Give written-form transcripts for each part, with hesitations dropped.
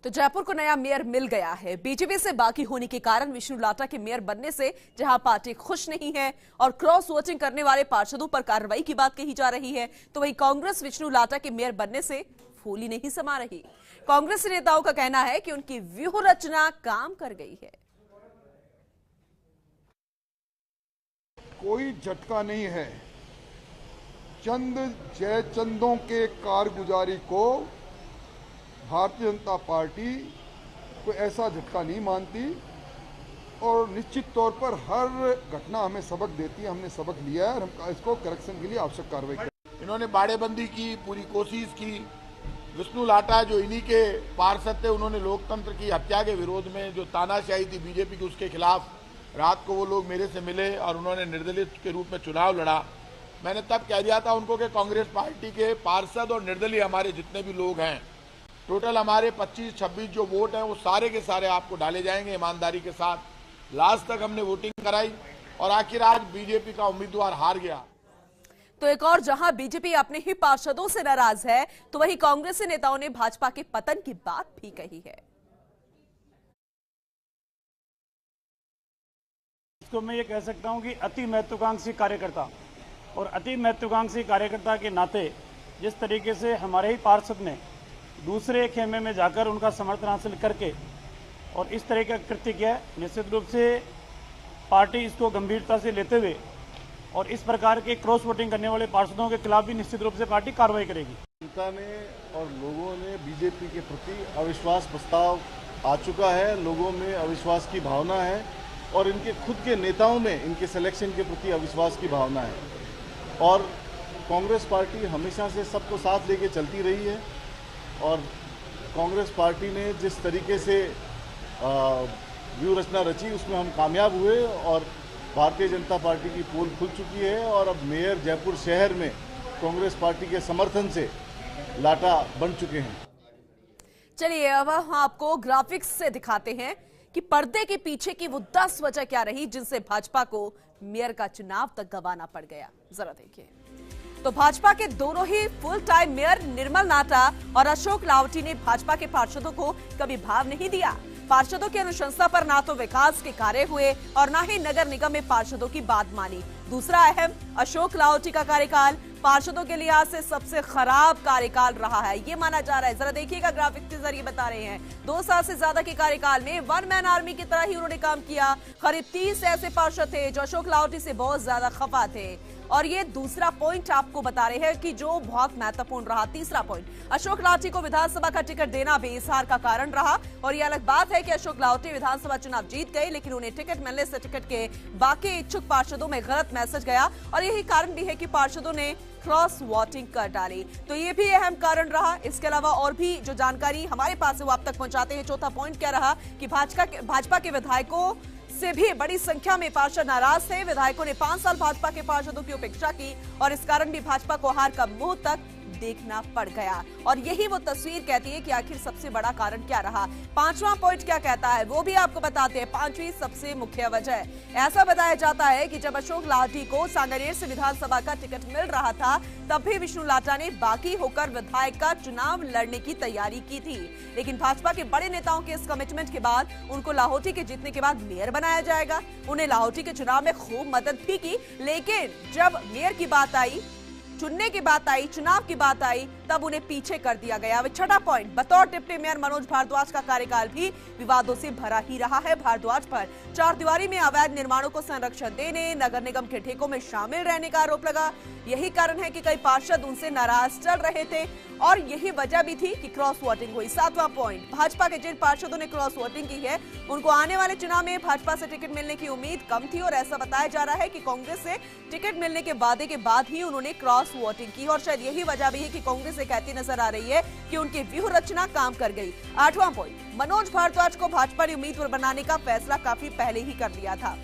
तो जयपुर को नया मेयर मिल गया है। बीजेपी से बाकी होने के कारण विष्णु लाटा के मेयर बनने से जहां पार्टी खुश नहीं है और क्रॉस वोटिंग करने वाले पार्षदों पर कार्रवाई की बात कही जा रही है, तो वहीं कांग्रेस विष्णु लाटा के मेयर बनने से फूली नहीं समा रही। कांग्रेस नेताओं का कहना है कि उनकी व्यूह रचना काम कर गई है। कोई झटका नहीं है। चंद जयचंदों के कारगुजारी को भारतीय जनता पार्टी कोई ऐसा झटका नहीं मानती और निश्चित तौर पर हर घटना हमें सबक देती है। हमने सबक लिया है और हम इसको करेक्शन के लिए आवश्यक कार्रवाई करें। इन्होंने बाड़ेबंदी की पूरी कोशिश की। विष्णु लाटा जो इन्हीं के पार्षद थे, उन्होंने लोकतंत्र की हत्या के विरोध में जो तानाशाही थी बीजेपी की, उसके खिलाफ रात को वो लोग मेरे से मिले और उन्होंने निर्दलीय के रूप में चुनाव लड़ा। मैंने तब कह दिया था उनको कि कांग्रेस पार्टी के पार्षद और निर्दलीय हमारे जितने भी लोग हैं, टोटल हमारे 25-26 जो वोट हैं वो सारे के सारे आपको डाले जाएंगे ईमानदारी के साथ। लास्ट तक हमने वोटिंग कराई और आखिर आज बीजेपी का उम्मीदवार हार गया। तो एक और जहां बीजेपी अपने ही पार्षदों से नाराज है, तो वहीं कांग्रेस नेताओं ने भाजपा के पतन की बात भी कही है। इसको मैं ये कह सकता हूं कि अति महत्वाकांक्षी कार्यकर्ता और अति महत्वाकांक्षी कार्यकर्ता के नाते जिस तरीके से हमारे ही पार्षद ने दूसरे खेमे में जाकर उनका समर्थन हासिल करके और इस तरह का कृत्य किया, निश्चित रूप से पार्टी इसको गंभीरता से लेते हुए और इस प्रकार के क्रॉस वोटिंग करने वाले पार्षदों के खिलाफ भी निश्चित रूप से पार्टी कार्रवाई करेगी। जनता ने और लोगों ने बीजेपी के प्रति अविश्वास प्रस्ताव आ चुका है। लोगों में अविश्वास की भावना है और इनके खुद के नेताओं में इनके सिलेक्शन के प्रति अविश्वास की भावना है और कांग्रेस पार्टी हमेशा से सबको साथ लेके चलती रही है और कांग्रेस पार्टी ने जिस तरीके से व्यूह रचना रची उसमें हम कामयाब हुए और भारतीय जनता पार्टी की पोल खुल चुकी है और अब मेयर जयपुर शहर में कांग्रेस पार्टी के समर्थन से लाटा बन चुके हैं। चलिए अब हम आपको ग्राफिक्स से दिखाते हैं कि पर्दे के पीछे की वो 10 वजह क्या रही जिनसे भाजपा को मेयर का चुनाव तक गंवाना पड़ गया। जरा देखिए। तो भाजपा के दोनों ही फुल टाइम मेयर निर्मल नाटा और अशोक लावटी ने भाजपा के पार्षदों को कभी भाव नहीं दिया। पार्षदों की अनुशंसा पर ना तो विकास के कार्य हुए और ना ही नगर निगम में पार्षदों की बात मानी। दूसरा अहम, अशोक लावटी का कार्यकाल पार्षदों के लिहाज से सबसे खराब कार्यकाल रहा है, ये माना जा रहा है। जरा देखिएगा, ग्राफिक के जरिए बता रहे हैं 2 साल से ज्यादा के कार्यकाल में वन मैन आर्मी की तरह ही उन्होंने काम किया। करीब 30 ऐसे पार्षद थे जो अशोक लावटी से बहुत ज्यादा खफा थे। और ये दूसरा पॉइंट आपको बता रहे हैं कि जो बहुत महत्वपूर्ण रहा। तीसरा पॉइंट, अशोक लावटी को विधानसभा का टिकट देना भी इस हार का कारण रहा। और ये अलग बात है कि अशोक लावटी विधानसभा चुनाव जीत गए, लेकिन उन्हें टिकट मिलने से टिकट के बाकी इच्छुक पार्षदों में गलत मैसेज गया और यही कारण भी है कि पार्षदों ने क्रॉस वोटिंग कर डाली। तो ये भी अहम कारण रहा। इसके अलावा और भी जो जानकारी हमारे पास है वो आप तक पहुंचाते हैं। चौथा पॉइंट क्या रहा कि भाजपा के विधायकों से भी बड़ी संख्या में पार्षद नाराज थे। विधायकों ने 5 साल भाजपा के पार्षदों की उपेक्षा की और इस कारण भी भाजपा को हार का मुंह तक देखना पड़ गया। और यही वो तस्वीर कहती है कि आखिर सबसे बड़ा कारण क्या रहा। 5वां पॉइंट क्या कहता है वो भी आपको बताते हैं। 5वीं सबसे मुख्य वजह, ऐसा बताया जाता है कि जब अशोक लावटी को सांगनेर से विधानसभा का टिकट मिल रहा था तब भी विष्णु लाटा ने बागी होकर विधायक का चुनाव लड़ने की तैयारी की थी, लेकिन भाजपा के बड़े नेताओं के इस कमिटमेंट के बाद उनको लाहौटी के जीतने के बाद मेयर बनाया जाएगा। उन्हें लाहौटी के चुनाव में खूब मदद भी की, लेकिन जब मेयर की बात आई, चुनने की बात आई, चुनाव की बात आई, तब उन्हें पीछे कर दिया गया। 6वां पॉइंट, बतौर डिप्टी मेयर मनोज भारद्वाज का कार्यकाल भी विवादों से भरा ही रहा है। भारद्वाज पर 4 दीवारी में अवैध निर्माणों को संरक्षण देने, नगर निगम के ठेकों में शामिल रहने का आरोप लगा। यही कारण है कि कई पार्षद उनसे नाराज चल रहे थे और यही वजह भी थी कि क्रॉस वोटिंग हुई। 7वां पॉइंट, भाजपा के जिन पार्षदों ने क्रॉस वोटिंग की है उनको आने वाले चुनाव में भाजपा से टिकट मिलने की उम्मीद कम थी और ऐसा बताया जा रहा है कि कांग्रेस से टिकट मिलने के वादे के बाद ही उन्होंने क्रॉस वोटिंग की और शायद यही वजह भी है कि कांग्रेस से कहती नजर आ रही है कि उनकी व्यूह रचना काम कर गई। 8वां पॉइंट, मनोज भारद्वाज को भाजपा ने उम्मीदवार बनाने का फैसला काफी पहले ही कर लिया था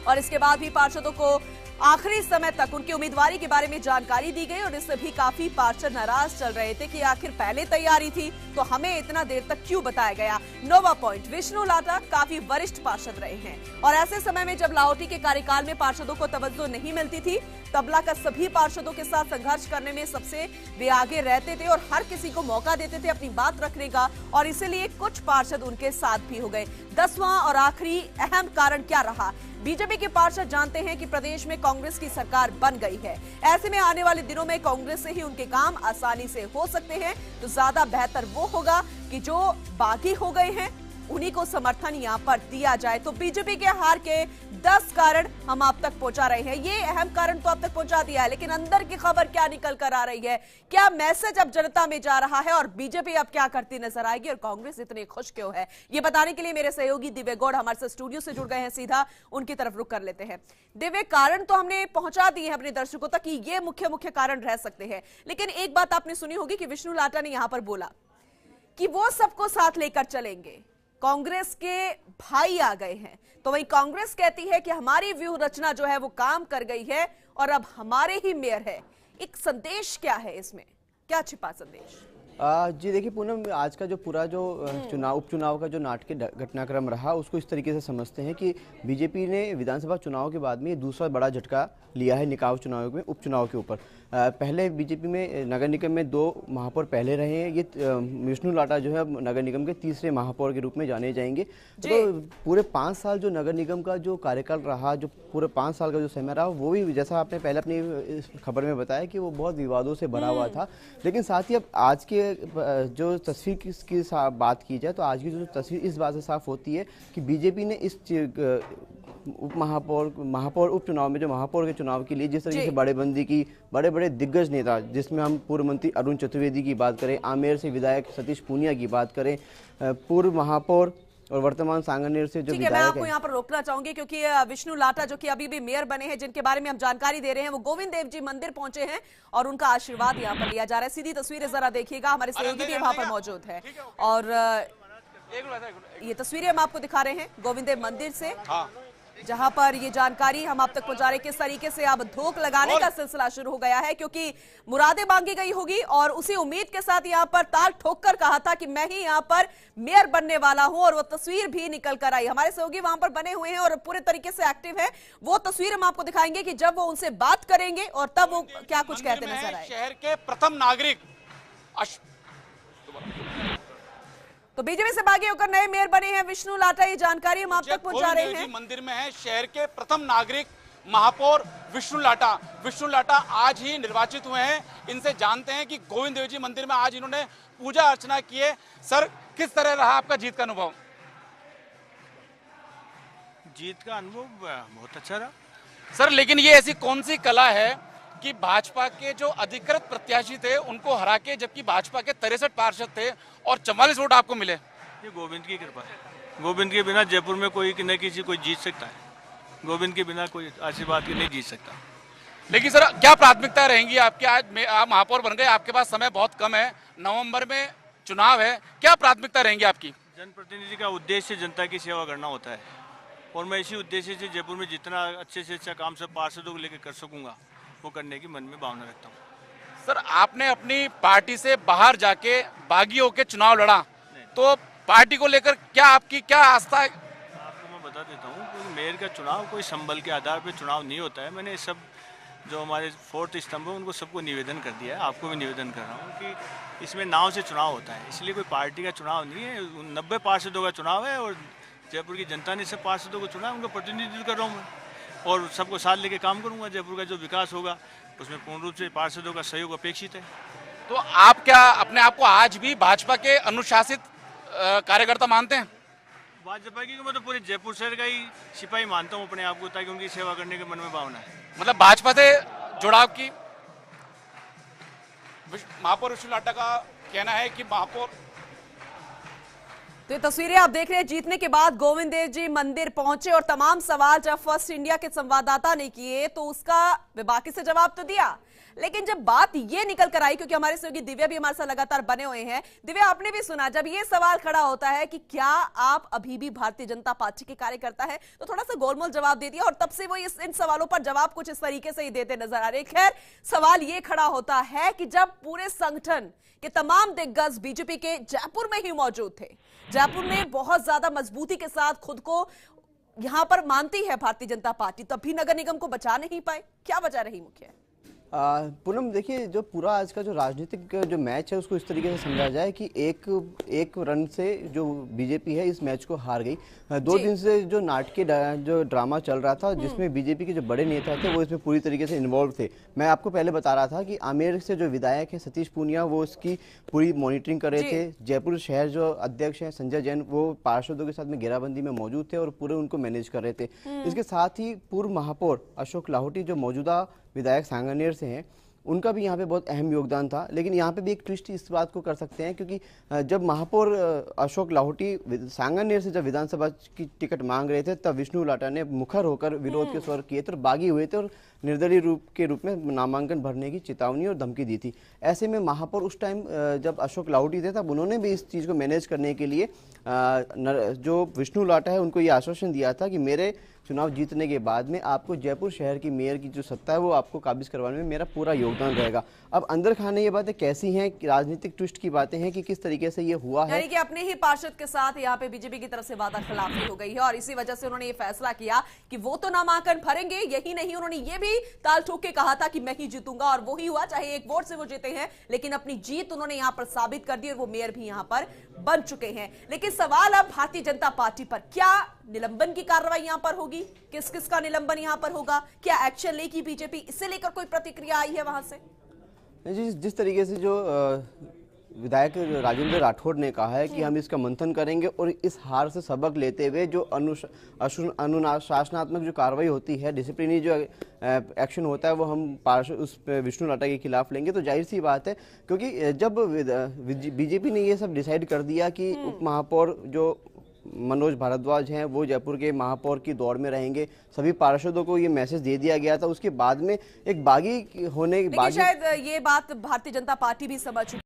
और इसके बाद भी पार्षदों को आखिरी समय तक उनकी उम्मीदवारी के बारे में जानकारी दी गई और इससे भी काफी पार्षद नाराज चल रहे थे कि आखिर पहले तैयारी थी तो हमें इतना देर तक क्यों बताया गया। नोवा पॉइंट, विष्णु लाटा काफी वरिष्ठ पार्षद रहे हैं और ऐसे समय में जब लाहौटी के कार्यकाल में पार्षदों को तवज्जो नहीं मिलती थी, तबला का सभी पार्षदों के साथ संघर्ष करने में सबसे वे आगे रहते थे और हर किसी को मौका देते थे अपनी बात रखने का, और इसीलिए कुछ पार्षद उनके साथ भी हो गए। 10वां और आखिरी अहम कारण क्या रहा? बीजेपी के पार्षद जानते हैं कि प्रदेश में कांग्रेस की सरकार बन गई है, ऐसे में आने वाले दिनों में कांग्रेस से ही उनके काम आसानी से हो सकते हैं, तो ज्यादा बेहतर वो होगा कि जो बागी हो गए हैं उन्हीं को समर्थन यहां पर दिया जाए। तो बीजेपी के हार के 10 कारण हम आप तक पहुंचा रहे हैं। ये अहम कारण तो आप तक पहुंचा दिया है, लेकिन अंदर की खबर क्या निकल कर आ रही है, क्या मैसेज अब जनता में जा रहा है और बीजेपी अब क्या करती नजर आएगी और कांग्रेस इतनी खुश क्यों है, ये बताने के लिए मेरे सहयोगी दिव्य गौड़ हमारे साथ स्टूडियो से जुड़ गए हैं। सीधा उनकी तरफ रुख कर लेते हैं। दिव्य, कारण तो हमने पहुंचा दिए हैं अपने दर्शकों तक कि ये मुख्य मुख्य कारण रह सकते हैं, लेकिन एक बात आपने सुनी होगी कि विष्णु लाटा ने यहां पर बोला कि वो सबको साथ लेकर चलेंगे, कांग्रेस के भाई आ गए हैं। तो वही कांग्रेस कहती है कि हमारी व्यूह रचना जो है वो काम कर गई है और अब हमारे ही मेयर है। एक संदेश क्या है इसमें, क्या छिपा संदेश? जी देखिए पूनम, आज का जो पूरा जो उपचुनाव का जो नाटकीय घटनाक्रम रहा उसको इस तरीके से समझते हैं कि बीजेपी ने विधानसभा चुनाव के बाद में ये दूसरा बड़ा झटका लिया है निकाय चुनाव में, उपचुनाव के ऊपर। पहले बीजेपी में नगर निगम में 2 महापौर पहले रहे हैं, ये विष्णु लाटा जो है अब नगर निगम के तीसरे महापौर के रूप में जाने जाएंगे। तो पूरे 5 साल जो नगर निगम का जो कार्यकाल रहा, जो पूरे 5 साल का जो समय रहा, वो भी जैसा आपने पहले अपनी खबर में बताया कि वो बहुत विवादों से भरा हुआ था। लेकिन साथ ही अब आज के जो तस्वीर की बात की जाए तो आज की जो तस्वीर इस बात से साफ होती है कि बीजेपी ने इस महापौर उपचुनाव में जो महापौर के चुनाव के लिए जिस तरीके से बड़ेबंदी की, बड़े बड़े दिग्गज नेता जिसमें हम पूर्व मंत्री अरुण चतुर्वेदी की बात करें, आमेर से विधायक सतीश पूनिया की बात करें, पूर्व महापौर और वर्तमान सांगनेर से जो विधायक मैं आपको यहाँ पर रोकना चाहूंगी क्योंकि विष्णु लाटा जो कि अभी भी मेयर बने हैं, जिनके बारे में हम जानकारी दे रहे हैं, वो गोविंद देव जी मंदिर पहुंचे हैं और उनका आशीर्वाद यहाँ पर लिया जा रहा है। सीधी तस्वीरें जरा देखिएगा, हमारे सहयोगी भी वहां पर मौजूद है और ये तस्वीरें हम आपको दिखा रहे हैं गोविंद देव मंदिर से, जहां पर ये जानकारी हम आप तक पहुंचा रहे हैं किस तरीके से अब धोख लगाने का सिलसिला शुरू हो गया है, क्योंकि मुरादें मांगी गई होगी और उसी उम्मीद के साथ यहां पर ताल ठोक कर कहा था कि मैं ही यहां पर मेयर बनने वाला हूं और वो तस्वीर भी निकल कर आई। हमारे सहयोगी वहां पर बने हुए हैं और पूरे तरीके से एक्टिव है। वो तस्वीर हम आपको दिखाएंगे कि जब वो उनसे बात करेंगे और तब वो क्या कुछ कहते नजर आए। शहर के प्रथम नागरिक तो बीजेपी से बागी होकर नए मेयर बने हैं विष्णु लाटा, ये जानकारी हम आप तक पहुंचा रहे हैं। मंदिर में है शहर के प्रथम नागरिक महापौर विष्णु लाटा। विष्णु लाटा आज ही निर्वाचित हुए हैं, इनसे जानते हैं कि गोविंद देव जी मंदिर में आज इन्होंने पूजा अर्चना की है। सर, किस तरह रहा आपका जीत का अनुभव? जीत का अनुभव बहुत अच्छा रहा सर, लेकिन ये ऐसी कौन सी कला है कि भाजपा के जो अधिकृत प्रत्याशी थे उनको हरा के, जबकि भाजपा के 63 पार्षद थे और 44 वोट आपको मिले? ये गोविंद की कृपा है। गोविंद के बिना जयपुर में कोई न किसी कोई जीत सकता है, गोविंद के बिना कोई आशीर्वाद के नहीं जीत सकता। लेकिन सर, क्या प्राथमिकता रहेंगी आपकी? आज आप महापौर बन गए, आपके पास समय बहुत कम है, नवंबर में चुनाव है, क्या प्राथमिकता रहेंगी आपकी? जनप्रतिनिधि का उद्देश्य जनता की सेवा करना होता है और मैं इसी उद्देश्य से जयपुर में जितना अच्छे से अच्छा काम सब पार्षदों को लेकर कर सकूंगा वो करने की मन में भावना रखता हूँ। सर, आपने अपनी पार्टी से बाहर जाके बागी होकर चुनाव लड़ा, तो पार्टी को लेकर क्या आपकी क्या आस्था है? आपको मैं बता देता हूँ कि मेयर का चुनाव कोई संबल के आधार पर चुनाव नहीं होता है। मैंने सब जो हमारे 4th स्तंभ है उनको सबको निवेदन कर दिया है, आपको भी निवेदन कर रहा हूँ कि इसमें नाव से चुनाव होता है, इसलिए कोई पार्टी का चुनाव नहीं है। 90 पार्षदों का चुनाव है और जयपुर की जनता ने सब पार्षदों को चुना, उनका प्रतिनिधित्व कर रहा हूँ मैं और सबको साथ लेके काम करूंगा। जयपुर का जो विकास होगा उसमें पूर्ण रूप से पार्षदों का सहयोग अपेक्षित है। तो आप क्या अपने आप को आज भी भाजपा के अनुशासित कार्यकर्ता मानते हैं? भाजपा की मैं तो पूरे जयपुर शहर का ही सिपाही मानता हूँ अपने आप को, ताकि उनकी सेवा करने के मन में भावना है। मतलब भाजपा से जुड़ाव की महापौर विष्णु लाटा का कहना है कि महापौर। तो ये तस्वीरें आप देख रहे हैं, जीतने के बाद गोविंद देव जी मंदिर पहुंचे और तमाम सवाल जब फर्स्ट इंडिया के संवाददाता ने किए तो उसका वे बाकी से जवाब तो दिया, लेकिन जब बात ये निकल कर आई, क्योंकि हमारे सहयोगी दिव्या भी हमारे साथ लगातार बने हुए हैं, दिव्या आपने भी सुना, जब ये सवाल खड़ा होता है कि क्या आप अभी भी भारतीय जनता पार्टी के कार्यकर्ता है, तो थोड़ा सा गोलमोल जवाब दे दिया और तब से वो इन सवालों पर जवाब कुछ इस तरीके से ही देते नजर आ रहे। खैर, सवाल ये खड़ा होता है कि जब पूरे संगठन के तमाम दिग्गज बीजेपी के जयपुर में ही मौजूद थे, जयपुर में बहुत ज्यादा मजबूती के साथ खुद को यहां पर मानती है भारतीय जनता पार्टी, तब भी नगर निगम को बचा नहीं पाए, क्या वजह रही मुख्य? पूनम देखिए, जो पूरा आज का जो राजनीतिक जो मैच है उसको इस तरीके से समझा जाए कि एक रन से जो बीजेपी है इस मैच को हार गई। 2 दिन से जो नाटकीय जो ड्रामा चल रहा था, जिसमें बीजेपी के जो बड़े नेता थे वो इसमें पूरी तरीके से इन्वॉल्व थे। मैं आपको पहले बता रहा था कि आमेर से जो विधायक है सतीश पूनिया, वो इसकी पूरी मॉनिटरिंग कर रहे थे। जयपुर शहर जो अध्यक्ष हैं संजय जैन, वो पार्षदों के साथ में घेराबंदी में मौजूद थे और पूरे उनको मैनेज कर रहे थे। इसके साथ ही पूर्व महापौर अशोक लाहौटी जो मौजूदा विधायक सांगानेर से हैं, उनका भी यहाँ पे बहुत अहम योगदान था। लेकिन यहाँ पे भी एक ट्विस्ट इस बात को कर सकते हैं, क्योंकि जब महापौर अशोक लाहौटी सांगानेर से जब विधानसभा की टिकट मांग रहे थे, तब विष्णु लाटा ने मुखर होकर विरोध के स्वर किए थे और बागी हुए थे और निर्दलीय रूप में नामांकन भरने की चेतावनी और धमकी दी थी। ऐसे में महापौर उस टाइम जब अशोक लाहौटी थे, तब उन्होंने भी इस चीज़ को मैनेज करने के लिए जो विष्णु लाटा है उनको ये आश्वासन दिया था कि मेरे चुनाव जीतने के बाद में आपको जयपुर शहर की मेयर की जो सत्ता है वो आपको काबिज करवाने में मेरा पूरा योगदान रहेगा। अब अंदर खाने ये बातें कैसी हैं, राजनीतिक ट्विस्ट की बातें हैं कि किस तरीके से ये हुआ है, यानी कि अपने ही पार्षद के साथ यहाँ पे बीजेपी की तरफ से वादा खिलाफी हो गई है और इसी वजह से उन्होंने ये फैसला किया कि वो तो नामांकन भरेंगे। यही नहीं, उन्होंने ये भी ताल ठोक के कहा था कि मैं ही जीतूंगा, और वो ही हुआ, चाहे 1 वोट से वो जीते हैं, लेकिन अपनी जीत उन्होंने यहाँ पर साबित कर दी और वो मेयर भी यहाँ पर बन चुके हैं। लेकिन सवाल अब भारतीय जनता पार्टी पर, क्या निलंबन की कार्रवाई यहाँ पर होगी, किस किस का निलंबन यहाँ पर होगा, क्या एक्शन लेगी बीजेपी, इससे लेकर कोई प्रतिक्रिया आई है वहां से? जिस तरीके से जो विधायक राजेंद्र राठौड़ ने कहा है कि हम इसका मंथन करेंगे और इस हार से सबक लेते हुए जो अनुशासनात्मक जो कार्रवाई होती है, डिसिप्लिनरी जो एक्शन होता है, वो हम उस विष्णु लाटा के खिलाफ लेंगे। तो जाहिर सी बात है, क्योंकि जब बीजेपी ने ये सब डिसाइड कर दिया कि उप महापौर जो मनोज भारद्वाज हैं वो जयपुर के महापौर की दौड़ में रहेंगे, सभी पार्षदों को ये मैसेज दे दिया गया था। उसके बाद में एक बागी होने, शायद ये बात भारतीय जनता पार्टी भी समझ